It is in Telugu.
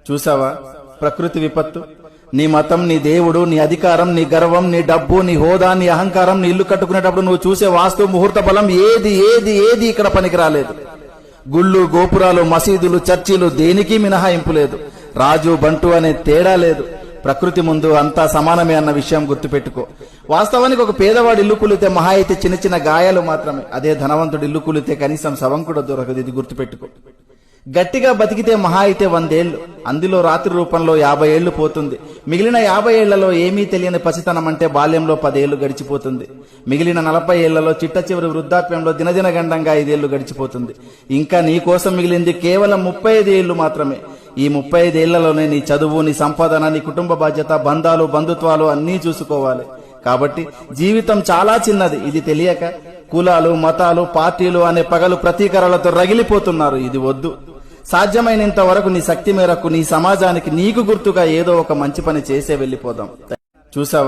చూసావా ప్రకృతి విపత్తు? నీ మతం, నీ దేవుడు, నీ అధికారం, నీ గర్వం, నీ డబ్బు, నీ హోదా, నీ అహంకారం, నీ ఇల్లు కట్టుకునేటప్పుడు నువ్వు చూసే వాస్తు ముహూర్త బలం ఏది ఏది ఏది ఇక్కడ పనికి రాలేదు. గుళ్ళు, గోపురాలు, మసీదులు, చర్చిలు దేనికి మినహాయింపు లేదు. రాజు బంటు అనే తేడా లేదు. ప్రకృతి ముందు అంతా సమానమే అన్న విషయం గుర్తుపెట్టుకో. వాస్తవానికి ఒక పేదవాడి ఇల్లు కూలితే మహా అయితే చిన్న చిన్న గాయాలు మాత్రమే. అదే ధనవంతుడి ఇల్లు కూలితే కనీసం శవం కూడా దొరకదు. ఇది గుర్తుపెట్టుకో. గట్టిగా బతికితే మహా అయితే 100 ఏళ్లు, అందులో రాత్రి రూపంలో 50 ఏళ్లు పోతుంది. మిగిలిన 50 ఏళ్లలో ఏమీ తెలియని పసితనం అంటే బాల్యంలో 10 ఏళ్లు గడిచిపోతుంది. మిగిలిన 40 ఏళ్లలో చిట్ట చివరి వృద్ధాప్యంలో దినదిన గండంగా 5 ఏళ్లు గడిచిపోతుంది. ఇంకా నీ కోసం మిగిలింది కేవలం 35 ఏళ్లు మాత్రమే. ఈ 35 ఏళ్లలోనే నీ చదువు, నీ సంపాదన, నీ కుటుంబ బాధ్యత, బంధాలు, బంధుత్వాలు అన్నీ చూసుకోవాలి. కాబట్టి జీవితం చాలా చిన్నది. ఇది తెలియక కులాలు, మతాలు, పార్టీలు అనే పగలు ప్రతీకారాలతో రగిలిపోతున్నారు. ఇది వద్దు. సాధ్యమైనంత వరకు నీ శక్తి మేరకు నీ సమాజానికి నీకు గుర్తుగా ఏదో ఒక మంచి పని చేసే వెళ్ళిపోదాం. చూసావా?